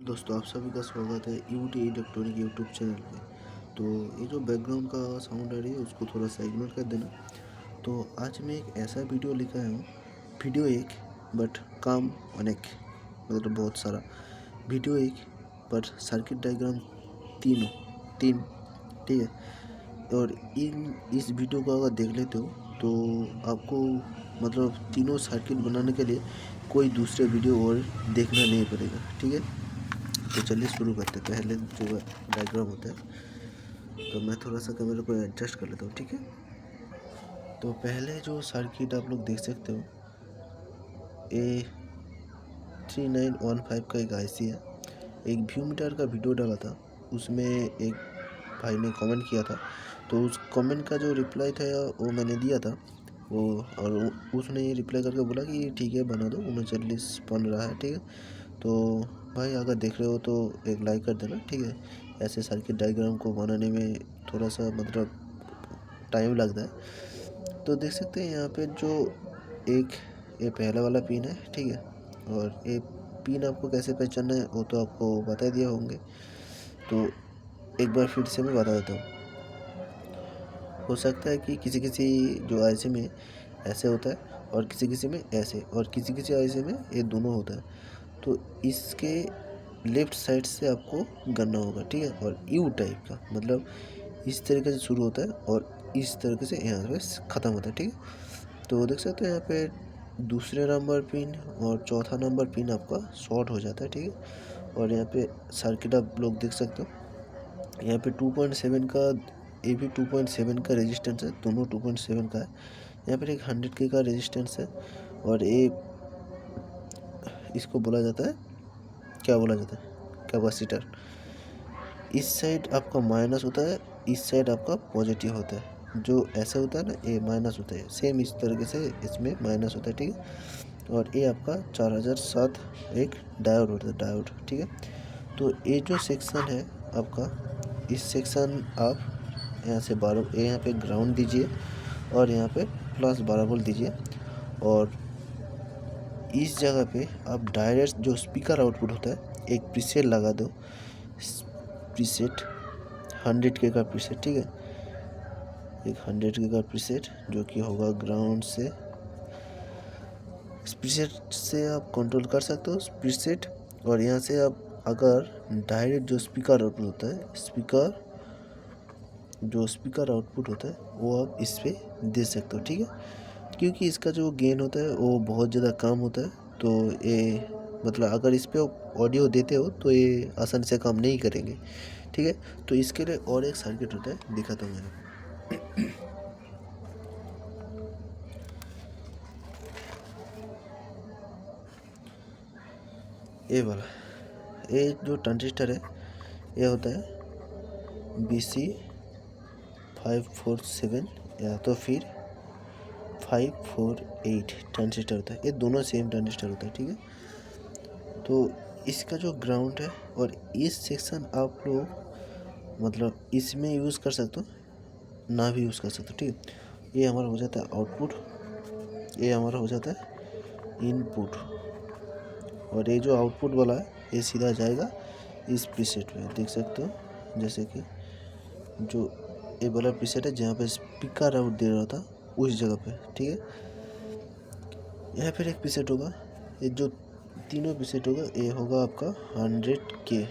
दोस्तों आप सभी का स्वागत है यूटी इलेक्ट्रॉनिक यूट्यूब चैनल पे। तो ये जो बैकग्राउंड का साउंड आ रही है उसको थोड़ा सा इग्नोर कर देना। तो आज मैं एक ऐसा वीडियो लेकर आया हूँ, वीडियो एक बट काम अनेक, मतलब बहुत सारा। वीडियो एक बट सर्किट डायग्राम तीनों तीन, ठीक है। और इस वीडियो को अगर देख लेते हो तो आपको मतलब तीनों सर्किट बनाने के लिए कोई दूसरे वीडियो और देखना नहीं पड़ेगा, ठीक है। तो चलिए शुरू करते हैं। पहले जो डायग्राम होता है तो मैं थोड़ा सा कैमरा को एडजस्ट कर लेता हूँ, ठीक है। तो पहले जो सर्किट आप लोग देख सकते हो A3915 का एक आईसी है। एक व्यू मीटर का वीडियो डाला था, उसमें एक भाई ने कमेंट किया था, तो उस कमेंट का जो रिप्लाई था वो मैंने दिया था वो, और उसने ये रिप्लाई करके बोला कि ठीक है बना दो, 39 बन रहा है, ठीक है। तो भाई अगर देख रहे हो तो एक लाइक कर देना, ठीक है। ऐसे सर्किट डायग्राम को बनाने में थोड़ा सा मतलब टाइम लगता है। तो देख सकते हैं यहाँ पे जो एक ये पहला वाला पिन है, ठीक है। और ये पिन आपको कैसे पहचानना है वो तो आपको बता दिया होंगे, तो एक बार फिर से मैं बता देता हूँ। हो सकता है कि किसी किसी जो आईसी में ऐसे होता है और किसी किसी में ऐसे, और किसी किसी आईसी में ये दोनों होता है। तो इसके लेफ़्ट साइड से आपको गनना होगा, ठीक है। और यू टाइप का मतलब इस तरीके से शुरू होता है और इस तरीके से यहाँ पे ख़त्म होता है, ठीक है। तो देख सकते हो यहाँ पे दूसरे नंबर पिन और चौथा नंबर पिन आपका शॉर्ट हो जाता है, ठीक है। और यहाँ पे सर्किट आप लोग देख सकते हो, यहाँ पे 2.7 का, ये भी 2.7 का रेजिस्टेंस है, दोनों 2.7 का है। यहाँ पर एक 100K का रेजिस्टेंस है, और ये इसको बोला जाता है, क्या बोला जाता है, कैपेसिटर। इस साइड आपका माइनस होता है, इस साइड आपका पॉजिटिव होता है। जो ऐसे होता है ना, ये माइनस होता है, सेम इस तरीके से इसमें माइनस होता है, ठीक है। और ये आपका 4007 एक डायोड होता है, डायोड, ठीक है। तो ये जो सेक्शन है आपका, इस सेक्शन आप यहाँ से 12, यहाँ पे ग्राउंड दीजिए और यहाँ पे प्लस 12 वोल्ट दीजिए। और इस जगह पे आप डायरेक्ट जो स्पीकर आउटपुट होता है एक प्रीसेट लगा दो, प्रीसेट 100K का प्रीसेट, ठीक है। एक 100K का प्रीसेट जो कि होगा ग्राउंड से, प्रीसेट से आप कंट्रोल कर सकते हो प्रीसेट। और यहाँ से आप अगर डायरेक्ट जो स्पीकर आउटपुट होता है, स्पीकर आउटपुट होता है वो आप इस पर दे सकते हो, ठीक है। क्योंकि इसका जो गेन होता है वो बहुत ज़्यादा कम होता है, तो ये मतलब अगर इस पर ऑडियो देते हो तो ये आसानी से काम नहीं करेंगे, ठीक है। तो इसके लिए और एक सर्किट होता है, दिखाता हूँ मैंने। ये वाला, ये जो ट्रांजिस्टर है ये होता है BC547 या तो फिर 548 ट्रांजिस्टर होता है। ये दोनों सेम ट्रांजिस्टर होता है, ठीक है। तो इसका जो ग्राउंड है और इस सेक्शन आप लोग मतलब इसमें यूज़ कर सकते हो, ना भी यूज़ कर सकते हो, ठीक है। ये हमारा हो जाता है आउटपुट, ये हमारा हो जाता है इनपुट। और ये जो आउटपुट वाला है ये सीधा जाएगा इस प्रीसेट में, देख सकते हो। जैसे कि जो ये वाला प्रीसेट है जहाँ पे स्पीकर आउट दे रहा था उस जगह पे, ठीक है। यहाँ फिर एक प्रीसेट होगा, ये जो तीनों प्रीसेट होगा ये होगा आपका 100K,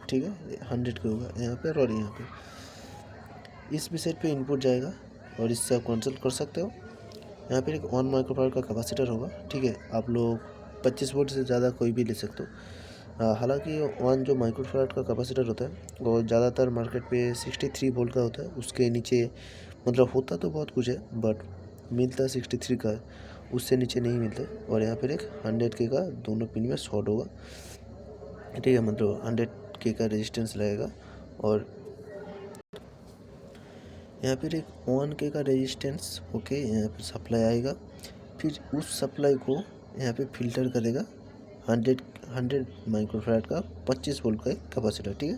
ठीक है। 100K होगा यहाँ पर, और यहाँ पे इस प्रीसेट पे इनपुट जाएगा और इससे आप कंसल्ट कर सकते हो। यहाँ पर एक 1 माइक्रोफैराड का कैपेसिटर होगा, ठीक है। आप लोग 25 वोल्ट से ज़्यादा कोई भी ले सकते हो। हालांकि 1 जो माइक्रोफैराड का कैपेसिटर होता है वो ज़्यादातर मार्केट पे 63 वोल्ट का होता है, उसके नीचे मतलब होता तो बहुत कुछ है बट मिलता 63 का है, उससे नीचे नहीं मिलता। और यहाँ पर एक 100K का दोनों पिन में शॉर्ट होगा, ठीक है, मतलब 100K का रेजिस्टेंस लगेगा। और यहाँ पर एक 1K का रेजिस्टेंस होके यहाँ पर सप्लाई आएगा, फिर उस सप्लाई को यहाँ पे फिल्टर करेगा 100 माइक्रोफैराड का 25 वोल्ट का एक कैपेसिटर, ठीक है।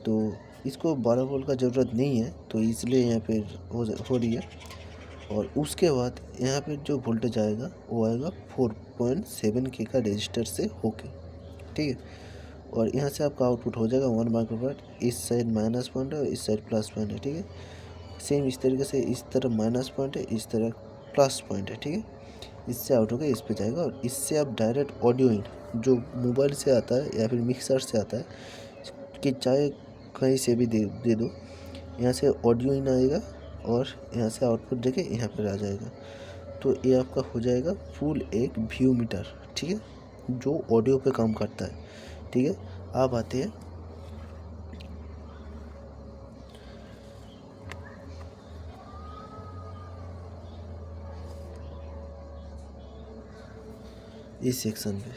तो इसको 12 वोल्ट का ज़रूरत नहीं है, तो इसलिए यहाँ पे हो रही है। और उसके बाद यहाँ पे जो वोल्टेज आएगा वो आएगा 4.7K का रजिस्टर से होके, ठीक है। और यहाँ से आपका आउटपुट हो जाएगा 1 माइक्रोफैराड। इस साइड माइनस पॉइंट है और इस साइड प्लस पॉइंट है, ठीक है। सेम इस तरीके से इस तरफ माइनस पॉइंट है, इस तरफ प्लस पॉइंट है, ठीक है। इससे आउट होकर इस पे जाएगा और इससे आप डायरेक्ट ऑडियो इन जो मोबाइल से आता है या फिर मिक्सर से आता है कि चाहे कहीं से भी दे दो, यहाँ से ऑडियो इन आएगा और यहाँ से आउटपुट देके यहाँ पर आ जाएगा। तो ये आपका हो जाएगा फुल एक व्यू मीटर, ठीक है, जो ऑडियो पे काम करता है, ठीक है। आप आते हैं इस सेक्शन पे,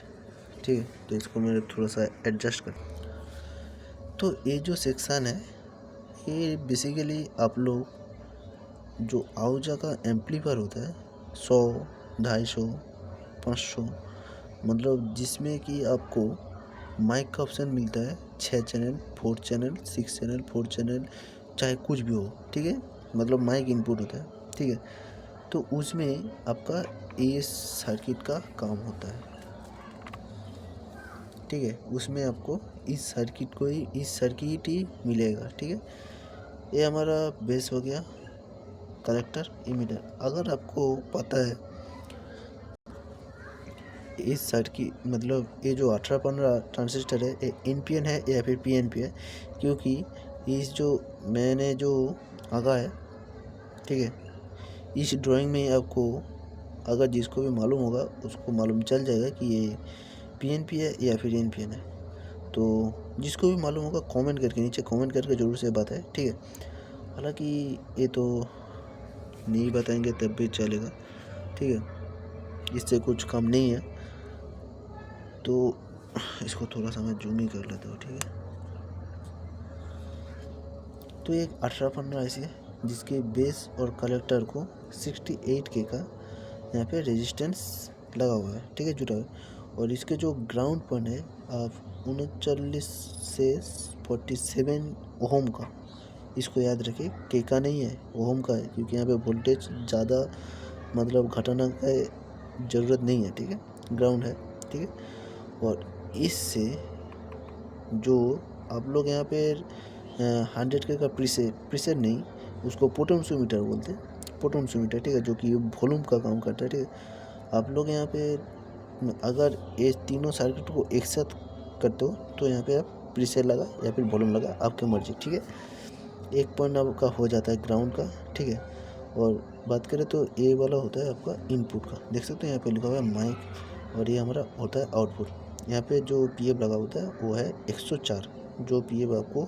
ठीक है। तो इसको मैंने थोड़ा सा एडजस्ट कर। तो ये जो सेक्शन है ये बेसिकली आप लोग जो आउजा का एम्पलीफायर होता है 100, 250, 500, मतलब जिसमें कि आपको माइक का ऑप्शन मिलता है 6 चैनल, 4 चैनल, 6 चैनल, 4 चैनल, चाहे कुछ भी हो, ठीक है, मतलब माइक इनपुट होता है, ठीक है। तो उसमें आपका इस सर्किट का काम होता है, ठीक है। उसमें आपको इस सर्किट ही मिलेगा, ठीक है। ये हमारा बेस हो गया, कलेक्टर, इमीटर। अगर आपको पता है इस सर्किट मतलब ये जो 18-15 ट्रांजिस्टर है ये NPN है या फिर PNP है, क्योंकि इस जो मैंने जो आगा है, ठीक है, इस ड्राइंग में आपको अगर जिसको भी मालूम होगा उसको मालूम चल जाएगा कि ये PNP है या फिर NPN है। तो जिसको भी मालूम होगा कमेंट करके नीचे कमेंट करके ज़रूर से बताएं, ठीक है। हालांकि ये तो नहीं बताएंगे तब भी चलेगा, ठीक है, इससे कुछ कम नहीं है। तो इसको थोड़ा सा मैं जूम ही कर लेता हूँ, ठीक है। तो एक 18-15 ऐसी है जिसके बेस और कलेक्टर को 68K का यहाँ पे रेजिस्टेंस लगा हुआ है, ठीक है, जुड़ा हुआ है। और इसके जो ग्राउंड पॉइंट है आप 39 से 47 ओहम का, इसको याद रखिए, के का नहीं है, ओहम का है, क्योंकि यहाँ पे वोल्टेज ज़्यादा मतलब घटाना का ज़रूरत नहीं है, ठीक है, ग्राउंड है, ठीक है। और इससे जो आप लोग यहाँ पे 100K का प्रीसेट नहीं, उसको पोटेंशियोमीटर बोलते हैं, पोटेंशियोमीटर, ठीक है, जो कि वॉल्यूम का काम करता है, ठीक है। आप लोग यहाँ पे अगर ये तीनों सर्किट को एक साथ करते हो तो यहाँ पे आप प्रीसेट लगा या फिर वॉल्यूम लगा, आपकी मर्जी, ठीक है। एक पॉइंट आपका हो जाता है ग्राउंड का, ठीक है। और बात करें तो ये वाला होता है आपका इनपुट का, देख सकते हो यहाँ पे लिखा हुआ है माइक, और ये हमारा होता है आउटपुट। यहाँ पे जो PF लगा होता है वो है 104, जो PF आपको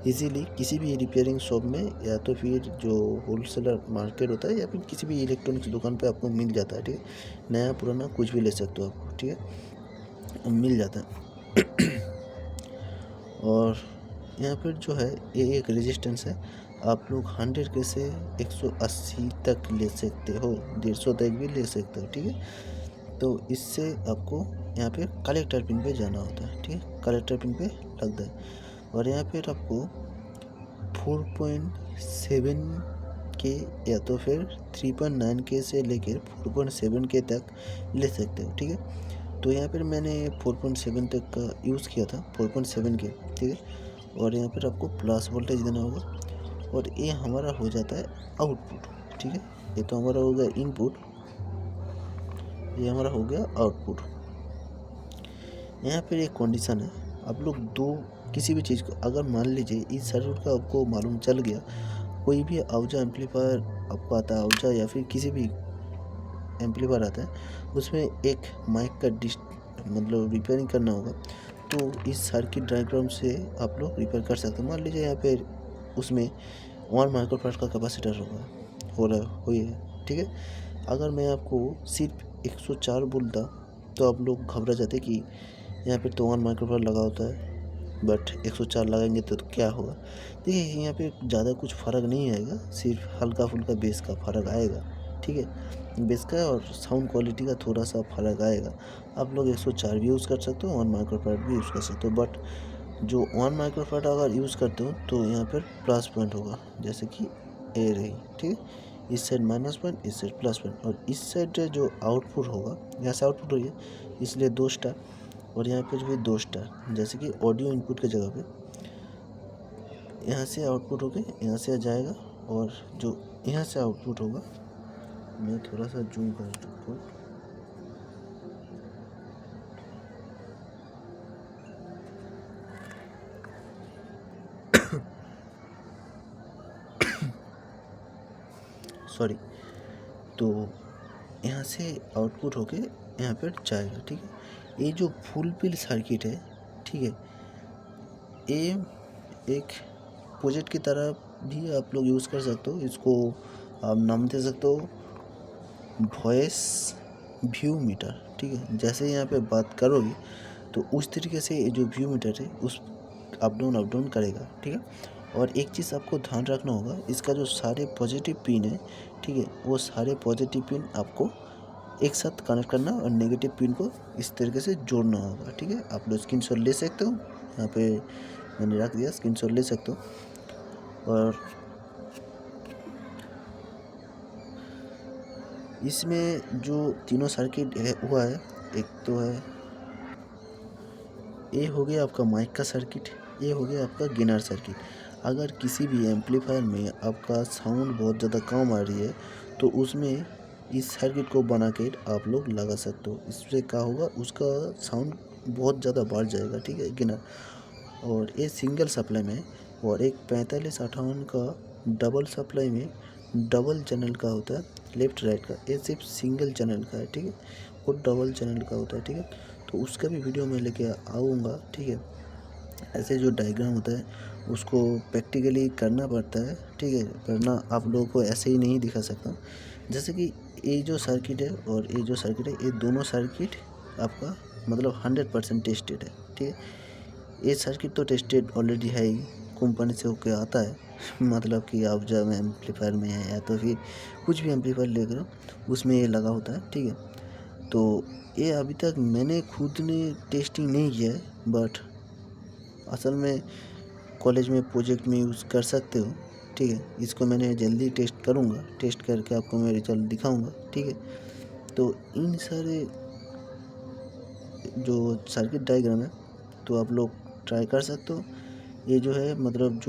इजीली किसी भी रिपेयरिंग शॉप में या तो फिर जो होलसेलर मार्केट होता है या फिर किसी भी इलेक्ट्रॉनिक्स दुकान पे आपको मिल जाता है, ठीक है। नया पुराना कुछ भी ले सकते हो आपको, ठीक है, मिल जाता है। और यहाँ पर जो है ये एक रेजिस्टेंस है, आप लोग 100K से 180 तक ले सकते हो, 150 तक भी ले सकते हो, ठीक है। तो इससे आपको यहाँ पे कलेक्टर पिन पे जाना होता है, ठीक है, कलेक्टर पिन पे लगता है। और यहाँ पे आपको 4.7K या तो फिर 3.9K से लेकर 4.7K तक ले सकते हो, ठीक है। तो यहाँ पर मैंने 4.7 तक का यूज़ किया था, 4.7K, ठीक है। और यहाँ पर आपको प्लस वोल्टेज देना होगा और ये हमारा हो जाता है आउटपुट, ठीक है। ये तो हमारा हो गया इनपुट, ये हमारा हो गया आउटपुट। यहाँ पर एक कंडीशन है, आप लोग दो किसी भी चीज़ को अगर मान लीजिए इस सर्किट का आपको मालूम चल गया, कोई भी आउजा एम्पलीफायर आपको आता है, आउजा या फिर किसी भी एम्पलीफायर आता है, उसमें एक माइक का मतलब रिपेयरिंग करना होगा, तो इस सर्किट डायग्राम से आप लोग रिपेयर कर सकते हैं। मान लीजिए यहाँ पे उसमें 1 माइक्रोफैराड का कैपेसिटर हो है, ठीक है। अगर मैं आपको सिर्फ 104 बोलता तो आप लोग घबरा जाते कि यहाँ पे तो 1 माइक्रोफैराड लगा होता है, बट 104 लगाएंगे तो क्या होगा। देखिए यहाँ पे ज़्यादा कुछ फ़र्क नहीं आएगा, सिर्फ हल्का फुल्का बेस का फ़र्क आएगा, ठीक है, बेस का और साउंड क्वालिटी का थोड़ा सा फ़र्क आएगा। आप लोग 104 भी यूज़ कर सकते हो, 1 माइक्रोफैराड भी यूज़ कर सकते हो, बट जो 1 माइक्रोफैराड अगर यूज़ करते हो तो यहाँ पर प्लस पॉइंट होगा, जैसे कि ए रही, ठीक है, इस साइड माइनस पॉइंट, इस साइड प्लस पॉइंट, और इस साइड जो आउटपुट होगा, यहाँ से आउटपुट होगी, इसलिए 2 स्टार, और यहाँ पे जो है 2 स्टार, जैसे कि ऑडियो इनपुट की जगह पे यहाँ से आउटपुट होके यहाँ से जाएगा, और जो यहाँ से आउटपुट होगा, मैं थोड़ा सा जूम कर सकता हूँ। सॉरी। तो यहाँ से आउटपुट होके यहाँ पर जाएगा, ठीक है। ये जो फुल पिल सर्किट है, ठीक है, ये एक प्रोजेक्ट की तरह भी आप लोग यूज़ कर सकते हो। इसको आप नाम दे सकते हो वॉइस व्यू मीटर, ठीक है। जैसे यहाँ पे बात करोगे तो उस तरीके से ये जो व्यू मीटर है उस अप डाउन करेगा, ठीक है। और एक चीज़ आपको ध्यान रखना होगा, इसका जो सारे पॉजिटिव पिन है, ठीक है, वो सारे पॉजिटिव पिन आपको एक साथ कनेक्ट करना और नेगेटिव पिन को इस तरीके से जोड़ना होगा, ठीक है। आप लोग स्क्रीनशॉट ले सकते हो, यहाँ पे मैंने रख दिया, स्क्रीनशॉट ले सकते हो। और इसमें जो तीनों सर्किट है हुआ है, एक तो है ये हो गया आपका माइक का सर्किट, ये हो गया आपका गेनर सर्किट। अगर किसी भी एम्पलीफायर में आपका साउंड बहुत ज़्यादा कम आ रही है तो उसमें इस सर्किट को बना के आप लोग लगा सकते हो। इससे क्या होगा, उसका साउंड बहुत ज़्यादा बढ़ जाएगा, ठीक है, गेनर। और ये सिंगल सप्लाई में, और एक 4558 का डबल सप्लाई में डबल चैनल का होता है, लेफ्ट राइट का। ये सिर्फ सिंगल चैनल का है, ठीक है, वो डबल चैनल का होता है, ठीक है। तो उसका भी वीडियो मैं लेके आऊँगा, ठीक है। ऐसे जो डायग्राम होता है उसको प्रैक्टिकली करना पड़ता है, ठीक है, वरना आप लोगों को ऐसे ही नहीं दिखा सकता। जैसे कि ये जो सर्किट है और ये जो सर्किट है, ये दोनों सर्किट आपका मतलब 100% टेस्टेड है, ठीक है। ये सर्किट तो टेस्टेड ऑलरेडी है ही, कंपनी से होके आता है। मतलब कि आप जब एम्पलीफायर में है या तो फिर कुछ भी एम्पलीफायर लेकर उसमें ये लगा होता है, ठीक है। तो ये अभी तक मैंने खुद ने टेस्टिंग नहीं किया है, बट असल में कॉलेज में प्रोजेक्ट में यूज़ कर सकते हो, ठीक है। इसको मैंने जल्दी टेस्ट करूँगा, टेस्ट करके आपको मैं रिजल्ट दिखाऊँगा, ठीक है। तो इन सारे जो सर्किट डायग्राम है तो आप लोग ट्राई कर सकते हो। ये जो है मतलब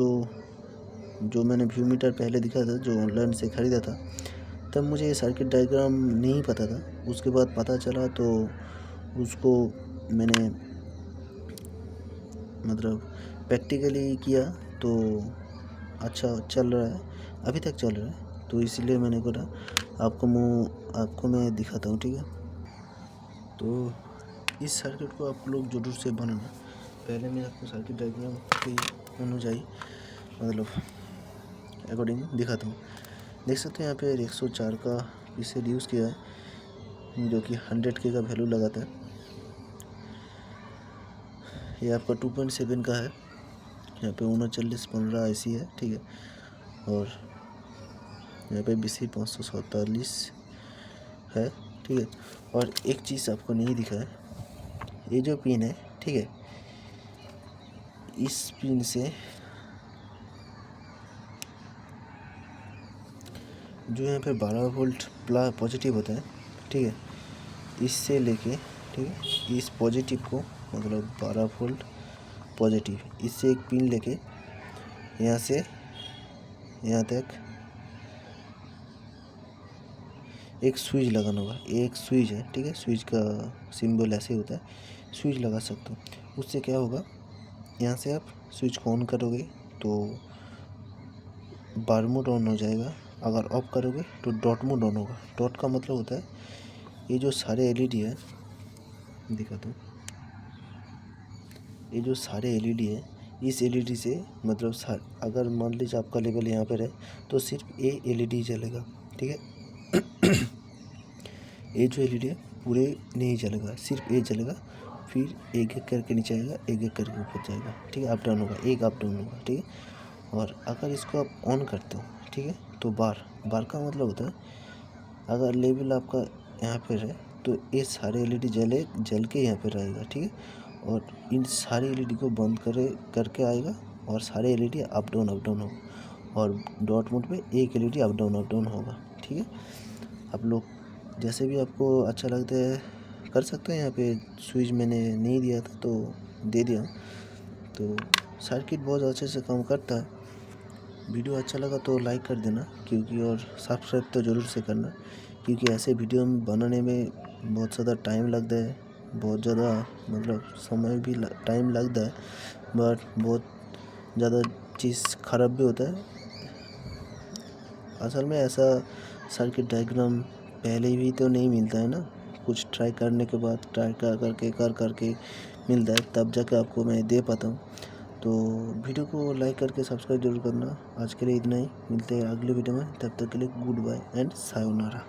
जो मैंने व्यू मीटर पहले दिखा था, जो ऑनलाइन से ख़रीदा था, तब मुझे ये सर्किट डायग्राम नहीं पता था। उसके बाद पता चला तो उसको मैंने मतलब प्रैक्टिकली किया तो अच्छा चल रहा है, अभी तक चल रहा है। तो इसलिए मैंने बोला आपको मैं दिखाता हूँ, ठीक है। तो इस सर्किट को आप लोग ज़रूर से बनाना। पहले मैं आपको सर्किट डायग्राम की अनुजाई मतलब अकॉर्डिंग दिखाता हूँ। देख सकते हैं यहाँ पे 104 का इसे यूज़ किया है, जो कि 100K का वैल्यू लगाता है। ये आपका 2.7 का है, यहाँ पे 3915 IC है, ठीक है। और यहाँ पे BC 547 है, ठीक है। और एक चीज़ आपको नहीं दिखा है, ये जो पिन है, ठीक है, इस पिन से जो यहाँ पे 12 वोल्ट पॉजिटिव होता है, ठीक है, इससे लेके, ठीक है, इस पॉजिटिव को मतलब 12 वोल्ट पॉजिटिव, इससे एक पिन लेके यहाँ से यहाँ तक एक स्विच लगाना होगा। एक स्विच है, ठीक है, स्विच का सिंबल ऐसे होता है, स्विच लगा सकते हो। उससे क्या होगा, यहाँ से आप स्विच को ऑन करोगे तो बार मोड ऑन हो जाएगा, अगर ऑफ करोगे तो डॉट मोड ऑन होगा। डॉट का मतलब होता है ये जो सारे LED है, दिखाता हूँ, ये जो सारे LED है, इस LED से मतलब अगर मान लीजिए आपका लेवल यहाँ पर है तो सिर्फ ये LED जलेगा, ठीक है। ये जो LED है पूरे नहीं जलेगा, सिर्फ ये जलेगा, फिर एक एक करके नीचे आएगा, एक एक करके ऊपर जाएगा, ठीक है, अप डाउन होगा, एक अप डाउन होगा, ठीक है। और अगर इसको आप ऑन करते हो, ठीक है, तो बार का मतलब होता है अगर लेवल आपका यहाँ पर है तो ये सारे LED जल के यहाँ पर रहेगा, ठीक है। और इन सारे LED को बंद करके आएगा और सारे LED अप डाउन होगा, और डॉट मोड पे एक LED अप डाउन होगा, ठीक है। आप लोग जैसे भी आपको अच्छा लगता है कर सकते हैं। यहाँ पे स्विच मैंने नहीं दिया था तो दे दिया। तो सर्किट बहुत अच्छे से काम करता है। वीडियो अच्छा लगा तो लाइक कर देना, क्योंकि और सब्सक्राइब तो ज़रूर से करना, क्योंकि ऐसे वीडियो बनाने में बहुत ज़्यादा टाइम लगता है, बहुत ज़्यादा मतलब समय भी टाइम लगता है, बट बहुत ज़्यादा चीज़ ख़राब भी होता है। असल में ऐसा सर्किट डायग्राम पहले भी तो नहीं मिलता है ना, कुछ ट्राई करने के बाद ट्राई कर करके मिलता है, तब जाके आपको मैं दे पाता हूँ। तो वीडियो को लाइक करके सब्सक्राइब जरूर करना। आज के लिए इतना ही, मिलते हैं अगले वीडियो में, तब तक के लिए गुड बाय एंड सायोनारा।